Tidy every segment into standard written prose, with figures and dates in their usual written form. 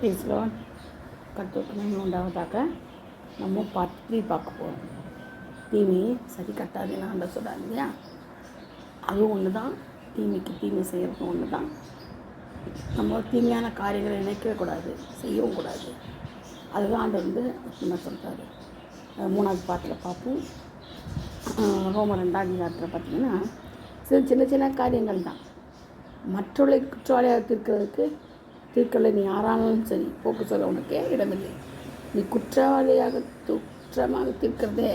பேசுகிறோம். கற்றுக்கணும் உண்டாவதாக நம்ம பார்ட் 3 பார்க்க போகிறோம். தீமையை சரி கட்டாதுன்னு ஆண்ட சொல்கிறாங்க இல்லையா, அதுவும் ஒன்று தான். தீமைக்கு தீமை செய்கிறதும் ஒன்று தான். நம்ம தீமையான காரியங்களை நினைக்கவே கூடாது, செய்யவும் கூடாது. அதுதான் ஆண்டவர் நம்ம சொல்கிறாரு. 3வது பாட்டில் பார்ப்போம். ரோமர் 2ஆம் அதிகாரத்தில் பார்த்திங்கன்னா சின்ன சின்ன காரியங்கள் தான். மற்றவர்களை குற்றவாளியாக தீர்க்கலை நீ யாரானாலும் சரி, போக்கு சொல்ல உனக்கே இடமில்லை. நீ குற்றவாளியாக குற்றமாக தீர்க்கிறதே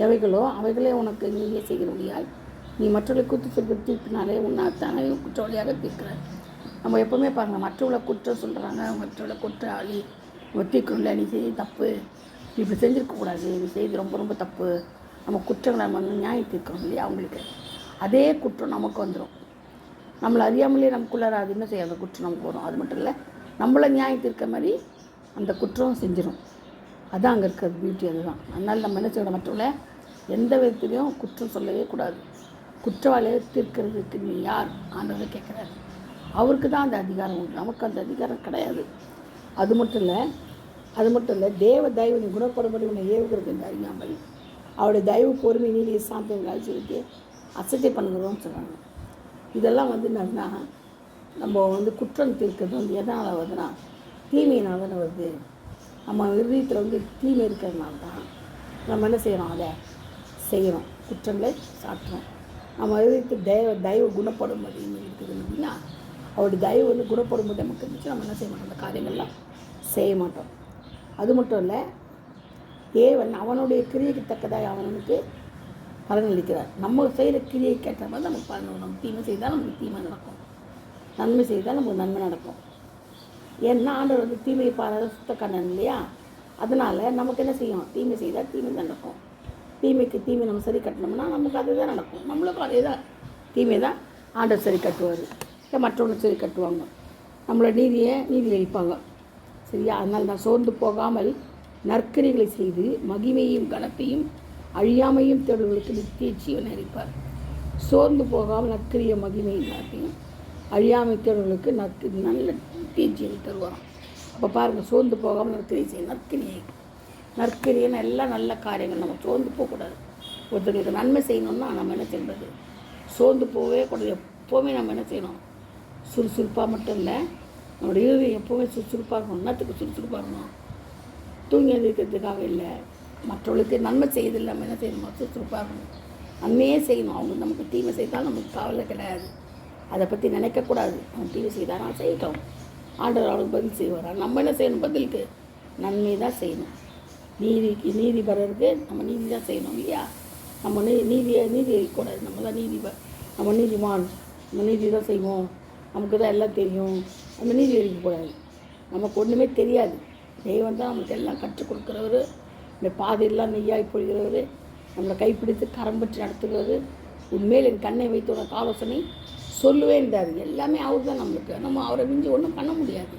எவைகளோ அவைகளே உனக்கு நீயே செய்கிற முடியாது. நீ மற்றவர்களை குற்றம் சொல்கிற தீர்ப்பினாலே உன்னாத்தானே குற்றவாளியாக தீர்க்கிற. நம்ம எப்போவுமே பாருங்கள், மற்றவர்களை குற்றம் சொல்கிறாங்க, மற்றவர்களை குற்றவாளி தீர்க்கணும்ல, நீ செய்ய தப்பு, நீ இப்படி செஞ்சுருக்கக்கூடாது, நீ செய்து ரொம்ப ரொம்ப தப்பு. நம்ம குற்றங்களை நம்ம நியாயம் தீர்க்கணும் இல்லையா அவங்களுக்கு. அதே குற்றம் நமக்கு வந்துடும். நம்மளை அறியாமலே நமக்குள்ளார அது என்ன செய்ய அந்த குற்றம் நமக்கு வரும். அது மட்டும் இல்லை, நம்மளை நியாயம் தீர்க்க மாதிரி அந்த குற்றம் செஞ்சிடும். அதுதான் அங்கே இருக்கிற பியூட்டி. அதுதான். அதனால் நம்ம என்ன செய்யணும், மற்றவங்கள எந்த விதத்துலையும் குற்றம் சொல்லவே கூடாது. குற்றவாளியை தீர்க்கிறதுக்கு நீ யார் ஆண்டவர் கேட்குறாரு. அவருக்கு தான் அந்த அதிகாரம் உண்டு, நமக்கு அந்த அதிகாரம் கிடையாது. அது மட்டும் இல்லை தேவ தயவு நீ குணப்படும்படி உன்னை ஏவுகிறது என்று அறியாமல் அவருடைய தயவு பொறுமை நீதி சாந்தங்கள் சொல்லிட்டு அசட்டை பண்ணுகிறோம்னு சொல்கிறாங்க. இதெல்லாம் என்னன்னா, நம்ம குற்றம் தீர்க்கிறது எதனால் வருதுன்னா தீமையினால் தானே வருது. நம்ம இதயத்தில் தீமை இருக்கிறதுனால தான் நம்ம என்ன செய்கிறோம், அதை செய்கிறோம், குற்றங்களை சாட்டுறோம். நம்ம இதயத்தில் தயவு குணப்படும்படி இருக்குது அப்படின்னா, அவருடைய தயவு குணப்படும்போது நமக்கு இருந்துச்சு. நம்ம என்ன செய்ய மாட்டோம், அந்த காரியங்கள்லாம் செய்ய மாட்டோம். அது மட்டும் இல்லை, தேவன் அவனுடைய கிரியைக்கு தக்கதாக அவனுக்கு பலனளிக்கிறார். நம்ம செய்கிற கிரியை கேட்ட மாதிரி நமக்கு பலன். நம்ம தீமை செய்தால் நமக்கு தீமை நடக்கும், நன்மை செய்தால் நமக்கு நன்மை நடக்கும். ஏன்னா ஆண்டவர் தீமையை பாராத சுத்த கண்ணன் இல்லையா. அதனால் நமக்கு என்ன செய்யும், தீமை செய்தால் தீமை தான் நடக்கும். தீமைக்கு தீமை நம்ம சரி கட்டினோம்னா நமக்கு அது தான் நடக்கும். நம்மளுக்கும் அதே தான், தீமை தான் ஆண்டவர் சரி கட்டுவார். மற்றவங்க சரி கட்டுவாங்க, நம்மளை நீதி அளிப்பாங்க சரியா. அதனால் நான் சோர்ந்து போகாமல் நற்கரிகளை செய்து மகிமையும் கனத்தையும் அழியாமையும் தேடுவர்களுக்கு நித்திய ஜீவனை அளிப்பார். சோர்ந்து போகாமல் நற்கரிய மகிமையும் கனத்தையும் அழியாமை தேடுவர்களுக்கு நல்ல நித்திய ஜீவனை தருவாராம். அப்போ பாருங்கள், சோர்ந்து போகாமல் நற்கரியை செய்யும். நற்கரியன்னு எல்லாம் நல்ல காரியங்கள். நம்ம சோர்ந்து போகக்கூடாது. ஒருத்தருக்கு நன்மை செய்யணும்னா நம்ம என்ன செய்வது, சோர்ந்து போகவே கூடாது. எப்போவுமே நம்ம என்ன செய்யணும், சுறுசுறுப்பாக மட்டும் இல்லை, நம்மளுடைய இறுதி எப்போவுமே சுறுசுறுப்பாக இருக்கணும். என்னத்துக்கு சுறுசுறுப்பாக இருக்கணும், தூங்கி எழுந்திருக்கிறதுக்காக இல்லை, மற்றவர்களுக்கு நன்மை செய்யறதில்லை. நம்ம என்ன செய்யணும், சுறுசுறுப்பாக இருக்கணும், நன்மையே செய்யணும். அவங்க நமக்கு தீமை செய்தால் நமக்கு கவலை கிடையாது, அதை பற்றி நினைக்கக்கூடாது. அவங்க தீமை செய்தால் நான் செய்யட்டும், ஆண்டவர் அவளுக்கு பதில் செய்வார். நம்ம என்ன செய்யணும், பதிலுக்கு நன்மை தான் செய்யணும். நீதி பெறருக்கு நம்ம நீதி தான் செய்யணும் இல்லையா. நம்ம நீதி அளிக்கக்கூடாது. நம்ம தான் நம்ம நீதிமான், நம்ம நீதி தான் செய்வோம், நமக்கு தான் எல்லாம் தெரியும், நம்ம நீதி அளிக்கக்கூடாது. நமக்கு ஒன்றுமே தெரியாது. தெய்வம் தான் நமக்கு எல்லாம் கற்றுக் கொடுக்குறவர், இந்த பாதையெல்லாம் நெய்யாய் பொழிகிறவர், நம்மளை கைப்பிடித்து கரம்பற்றி நடத்துகிறவர், உண்மையில் என் கண்ணை வைத்து உனக்கு ஆலோசனை சொல்லுவேன்றார். எல்லாமே அவர் தான் நம்மளுக்கு. நம்ம அவரை மிஞ்சி ஒன்றும் பண்ண முடியாது.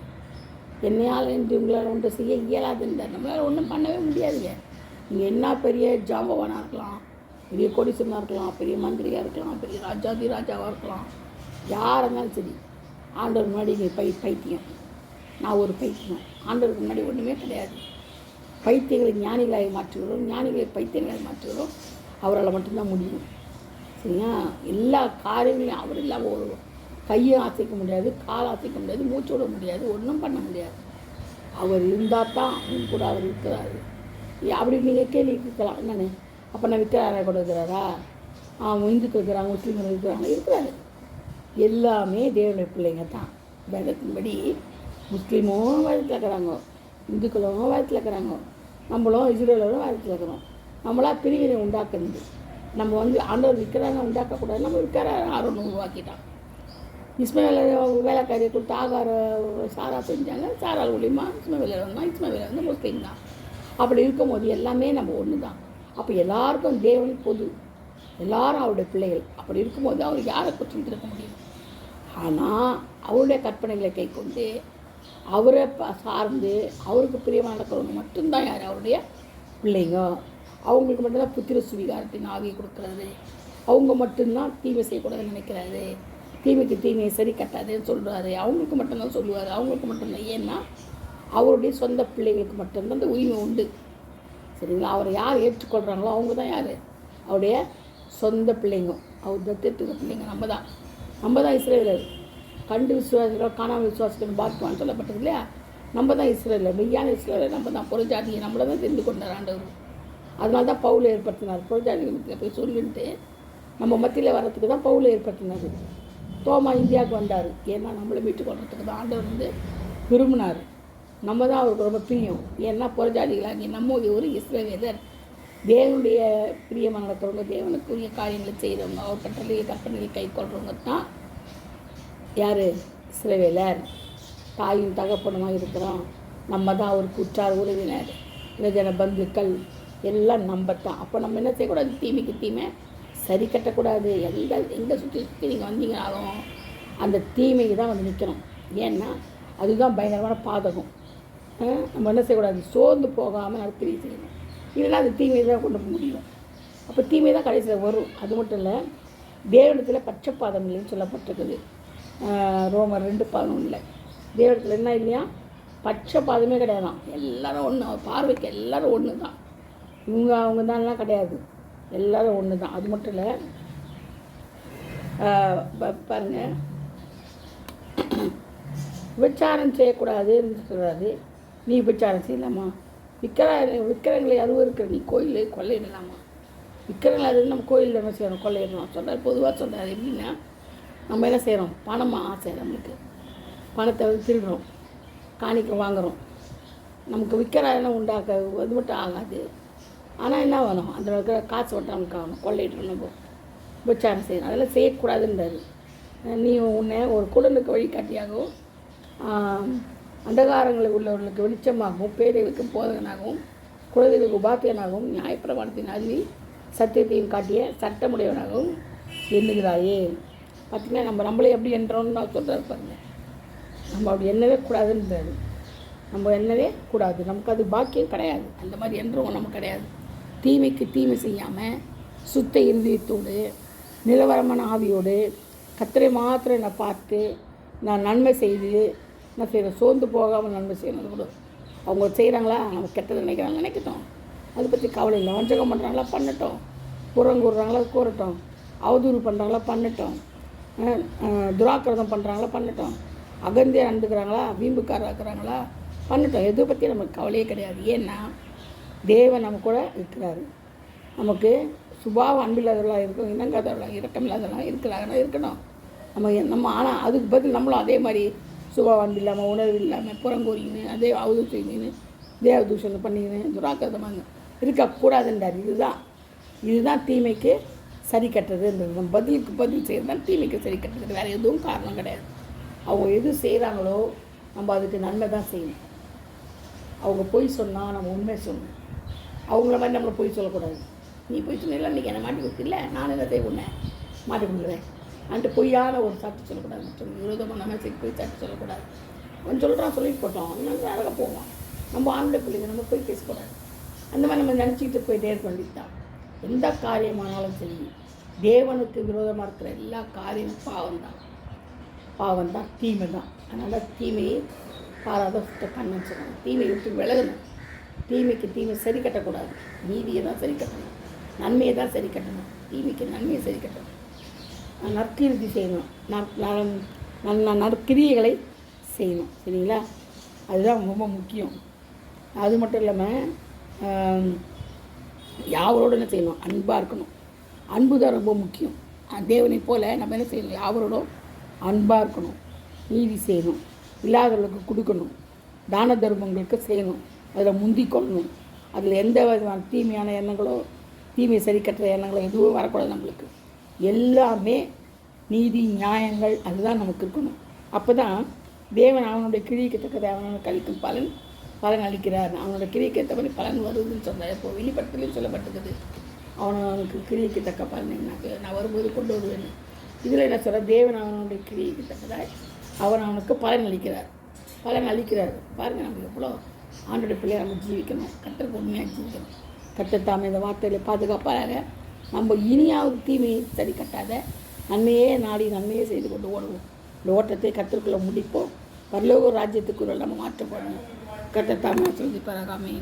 என்னையால் என்று உங்களால் ஒன்று செய்ய இயலாதுன்றார். நம்மளால் ஒன்றும் பண்ணவே முடியாதுங்க. நீங்கள் என்ன பெரிய ஜாம்பவானாக இருக்கலாம், பெரிய கோடீஸ்வரனாக இருக்கலாம், பெரிய மந்திரியாக இருக்கலாம், பெரிய ராஜாவாக இருக்கலாம், யாராக இருந்தாலும் சரி, ஆண்டவர் முன்னாடி நீ பைத்தியம். நான் ஒரு பைத்தியம். ஆண்டவருக்கு முன்னாடி ஒன்றுமே கிடையாது. பைத்தியங்களை ஞானிகளாக மாற்றுகிறோம், ஞானிகளை பைத்தியங்களாக மாற்றுகிறோம். அவரால் மட்டும்தான் முடியும் சரியா. எல்லா காரியங்களையும் அவர் இல்லாமல் ஒரு கையை அசைக்க முடியாது, கால் அசைக்க முடியாது, மூச்சு விட முடியாது, ஒன்றும் பண்ண முடியாது. அவர் இருந்தால் தான் அவங்க கூட அவர் இருக்கிறாரு. அப்படி நீங்கள் கேள்வி இருக்கலாம், என்னென்னு அப்போ நான் விக்கிரகாரை கூட இருக்கிறாரா, இந்துக்கள் இருக்கிறாங்க, முஸ்லீம்கள் இருக்கிறாரு. எல்லாமே தேவனுடைய பிள்ளைங்க தான். வேதத்தின்படி முஸ்லீமும் வேதத்தில் இருக்கிறாங்க, இந்துக்களும் வேதத்தில் இருக்கிறாங்க, நம்மளும் இஸ்ரேலரும் வேதத்தில் இருக்கிறோம். நம்மளா பிரிவினை உண்டாக்குறது. நம்ம ஆண்டவர் விற்கிறாங்க உண்டாக்கக்கூடாது. நம்ம விற்கிற ஆர்வம் உருவாக்கிட்டான். இஸ்மவேலை வேலைக்காரியை கொடுத்து ஆகார சாரா செஞ்சாங்க. சாரால் மூலியமா இஸ்மவேலை முஸ்லீம் தான். அப்படி இருக்கும்போது எல்லாமே நம்ம ஒன்று தான். அப்போ எல்லாருக்கும் தேவன் பொது, எல்லாரும் அவருடைய பிள்ளைகள். அப்படி இருக்கும்போது அவர் யாரை குற்றம் இருக்க முடியும். ஆனால் அவருடைய கற்பனைகளை கை கொண்டு அவரை சார்ந்து அவருக்கு பிரியமாக நடக்கிறவங்க மட்டும்தான் யார் அவருடைய பிள்ளைங்க. அவங்களுக்கு மட்டும்தான் புத்திர சுவிகாரத்தின் ஆவியை கொடுக்குறாரு. அவங்க மட்டும்தான் தீமை செய்யக்கூடாதுன்னு நினைக்கிறாரு. தீமைக்கு தீமையை சரி கட்டாதேன்னு சொல்கிறாரு. அவங்களுக்கு மட்டும்தான் சொல்லுவார், அவங்களுக்கு மட்டும்தான். ஏன்னா அவருடைய சொந்த பிள்ளைகளுக்கு மட்டும்தான் அந்த உரிமை உண்டு. சரிங்களா? அவரை யார் ஏற்றுக்கொள்கிறாங்களோ அவங்க தான் யார்? அவருடைய சொந்த பிள்ளைங்க, அவர் தத்தெடுத்துக்கிற பிள்ளைங்க. நம்ம தான் இஸ்ரவேலர். கண்டு விசுவாசிகள் காணாமல் விசுவாசிகள் பாக்கியவான்னு சொல்லப்பட்டது இல்லையா? நம்ம தான் இஸ்ரவேலர், மெய்யான இஸ்ரவேலர். நம்ம தான் புறஜாதியை நம்மளை தான் தெரிந்து கொண்டார் ஆண்டவர். அதனால தான் பவுல் ஏற்படுத்தினார். புறஜாதிகள் மத்தியில் போய் சொல்லிட்டு நம்ம மத்தியில் வர்றதுக்கு தான் பவுல் ஏற்படுத்தினார். தோமா இந்தியாவுக்கு வந்தார். ஏன்னா நம்மளை மீட்டு கொள்றதுக்கு தான் ஆண்டவர் விரும்பினார். நம்ம தான் அவருக்கு ரொம்ப பிரியம். ஏன்னா புறஜாதிகளாகி நம்ம ஒரு இஸ்ரவேலர், தேவனுடைய பிரியமாக நடக்கிறவங்க, தேவனுக்குரிய காரியங்களை செய்கிறவங்க, அவர் கட்டளையை கற்பனையை கை கொள்றவங்க தான் யார்? இஸ்ரவேலர். தாயும் தகப்பனுமாக இருக்கிறோம். நம்ம தான் அவருக்கு உற்றார் உறவினர், இளைஞன பந்துக்கள் எல்லாம் நம்ம தான். அப்போ நம்ம என்ன செய்யக்கூடாது? தீமைக்கு தீமை சரி கட்டக்கூடாது. எங்கே சுற்றி நீங்கள் வந்தீங்கனாலும் அந்த தீமைக்கு தான் வந்து நிற்கணும். ஏன்னா அதுதான் பயங்கரமான பாதகம். நம்ம என்ன செய்யக்கூடாது? சோர்ந்து போகாமல் நற்கிரியை செய்யணும். இல்லைன்னா அது தீமையை தான் கொண்டு போக முடியும். அப்போ தீமை தான் கடைசியில் வரும். அது மட்டும் இல்லை, தேவனத்தில் பட்சப்பாதம் இல்லைன்னு சொல்லப்பட்டிருக்குது. ரோமர் 2:11 தேவனத்தில் என்ன இல்லையா? பட்சப்பாதமே கிடையாதான். எல்லோரும் ஒன்று, அவர் பார்வைக்கு எல்லோரும் ஒன்று தான். அவங்க தான்லாம் கிடையாது, எல்லோரும் ஒன்று தான். அது மட்டும் இல்லை, பாருங்கள், விபச்சாரம் செய்யக்கூடாதுன்னு சொல்கிறாரு. நீ விபச்சாரம் செய்யலாமா? விக்கிரங்களை அருவருக்கிற நீ கோயில் கொள்ளையிடலாமா? விக்கிரங்களை அது நம்ம கோயிலில் என்ன செய்யணும்? கொள்ளையிடணும் சொல்கிறார். பொதுவாக சொல்கிறார். எப்படின்னா, நம்ம என்ன செய்கிறோம்? பணமாக ஆசை, நம்மளுக்கு பணத்தை வந்து திருடுறோம், காணிக்க வாங்குகிறோம். நமக்கு விக்கிரம் உண்டாக்க அது மட்டும் ஆகாது. ஆனால் என்ன வேணும்? அந்த இருக்கிற காசு மட்டும் நமக்கு ஆகணும். கொள்ளையிடணும், நம்ம விபச்சாரம் செய்யணும். அதெல்லாம் செய்யக்கூடாதுன்றாரு. நீ உன்னை ஒரு குடனுக்கு வழிகாட்டியாகவும் அந்தகாரங்களில் உள்ளவர்களுக்கு வெளிச்சமாகவும் பேதைகளுக்கு போதகனாகவும் குழந்தைகளுக்கு உபாத்தியனாகவும் நியாயப்பிரமாணத்தின் அறிவி சத்தியத்தையும் காட்டிய சட்டமுடையவனாகவும் எண்ணுகிறாயே. பார்த்திங்கன்னா நம்மளே எப்படி என்றோன்னு நான் சொல்கிறாரு பாருங்க. நம்ம அப்படி எண்ணவே கூடாதுன்றாரு. நம்ம எண்ணவே கூடாது. நமக்கு அது பாக்கியம் கிடையாது. அந்த மாதிரி என்றவும் நமக்கு கிடையாது. தீமைக்கு தீமை செய்யாமல் சுத்த இருதயத்தோடு நிலவரமான ஆவியோடு கர்த்தரை மாத்திரம் நான் பார்த்து நான் நன்மை செய்து நான் செய்கிறேன். சோர்ந்து போகாமல் நன்மை செய்யணும். கூட அவங்க செய்கிறாங்களா, நம்ம கெட்டது நினைக்கட்டும், அதை பற்றி கவலை இல்லை. வஞ்சகம் பண்ணுறாங்களா, பண்ணட்டும். புறங்கூறுறாங்களா, கூறட்டும். அவதூறு பண்ணுறாங்களா, பண்ணட்டும். துராக்கிரதம் பண்ணுறாங்களா, பண்ணட்டும். அகந்தியாக நடந்துக்கிறாங்களா, வீம்புக்காராக்குறாங்களா, பண்ணட்டும். எதை பற்றி நமக்கு கவலையே கிடையாது. ஏன்னா தேவன் நம்ம கூட இருக்கிறாரு. நமக்கு சுபாவம் அன்பில்லாதவர்களாக இருக்கும், இணங்காதவர்களாக இரக்கமில்லாதவர்களாக இருக்கிறாங்கன்னா இருக்கணும். நம்ம ஆனால் அதுக்கு பதில் நம்மளும் அதே மாதிரி சுபாவம் அன்பு இல்லாமல், உணர்வு இல்லாமல், புறங்கூறின்னு, அதே அவதூறு செய்யின்னு, தேவதூஷணம் பண்ணிக்கின்னு, துராக்கிரதமாக இருக்கக்கூடாதுன்றார். இதுதான் தீமைக்கு சரி கட்டுறதுன்றது. நம்ம பதிலுக்கு பதில் செய்கிறது தான் தீமைக்கு சரி கட்டுறது. வேறு எதுவும் காரணம் கிடையாது. அவங்க எது செய்கிறாங்களோ நம்ம அதுக்கு நன்மை தான் செய்யணும். அவங்க பொய் சொன்னால் நம்ம உண்மை சொல்லணும். அவங்கள மாதிரி நம்மளை பொய் சொல்லக்கூடாது. நீ பொய் சொன்ன இன்றைக்கி என்னை மாட்டி கொடுத்தில்ல, நான் என்ன செய்ய உன்னை மாட்டி கொடுக்குறேன் அன்ட்டு பொய்யான ஒரு சாட்சி சொல்லக்கூடாது. மற்றவங்க விரோதமான மெசேஜ் போய் சாட்சி சொல்லக்கூடாது. அவன் சொல்கிறான், சொல்லிட்டு போட்டோம், இன்னும் அழகாக போவோம். நம்ம ஆண்களை பிள்ளைங்க நம்ம போய் பேசக்கூடாது. அந்த மாதிரி நம்ம நினச்சிக்கிட்டு போய் டேர் பண்ணிட்டு தான் எந்த காரியமானாலும் சரி. தேவனுக்கு விரோதமாக இருக்கிற எல்லா காரியமும் பாவம் தான், தீமை தான். அதனால் தீமையை பாராத சுத்த கண்ணன்னு சொல்லணும். தீமையை விட்டு விலகணும். தீமைக்கு தீமை சரி கட்டக்கூடாது. நீதியை தான் சரி கட்டணும், நன்மையை தான் சரி கட்டணும். தீமைக்கு நன்மையை சரி கட்டணும். நற்கிருதி செய்யணும், நற்கிரியைகளை செய்யணும். சரிங்களா? அதுதான் ரொம்ப முக்கியம். அது மட்டும் இல்லாமல் யாவரோடு என்ன செய்யணும்? அன்பாக இருக்கணும். அன்பு தான் ரொம்ப முக்கியம். தேவனை போல் நம்ம என்ன செய்யணும்? யாவரோடும் அன்பாக இருக்கணும், நீதி செய்யணும், இல்லாதவர்களுக்கு கொடுக்கணும், தான தர்மங்களுக்கு செய்யணும், அதில் முந்தி கொள்ளணும். அதில் எந்த விதமான தீமையான எண்ணங்களோ, தீமையை சரி கட்டுற எண்ணங்களோ எதுவும் வரக்கூடாது. நம்மளுக்கு எல்லாமே நீதி நியாயங்கள் அதுதான் நமக்கு இருக்கணும். அப்போ தான் தேவன் அவனுடைய கிரியைக்கு தக்கதை அவனோட கழிக்கும் பலன் அளிக்கிறார். அவனோட கிரியைக்கு ஏற்ற மாதிரி பலன் வருதுன்னு சொன்னார். இப்போ வெளிப்பட்டத்துலேயும் சொல்லப்பட்டிருக்குது, அவனுக்கு கிரியைக்கு தக்க பலன் என்ன நான் வரும்போது கொண்டு வருவேன். இதில் என்ன சொல்கிற? தேவன் அவனுடைய கிரியைக்கு தக்கதாய் அவனுக்கு பலன் அளிக்கிறார். பாருங்கள், நம்ம எவ்வளோ ஆண்டோட பிள்ளையை நம்ம ஜீவிக்கணும், கர்த்தருக்கு உண்மையாக ஜீவிக்கணும். கர்த்தர் தாமே இந்த வார்த்தையில் பாதுகாப்பாக நம்ம இனியாவது தீமையை சரி கட்டாத நன்மையே நாடி நன்மையே செய்து கொண்டு ஓடுவோம். இந்த ஓட்டத்தை கர்த்தருக்குள்ளே முடிப்போம். பரலோக ராஜ்யத்துக்குள்ள நம்ம மாற்றப்படணும். கர்த்தர் தாமே ஆசீர்வதிப்பாராக. ஆமென்.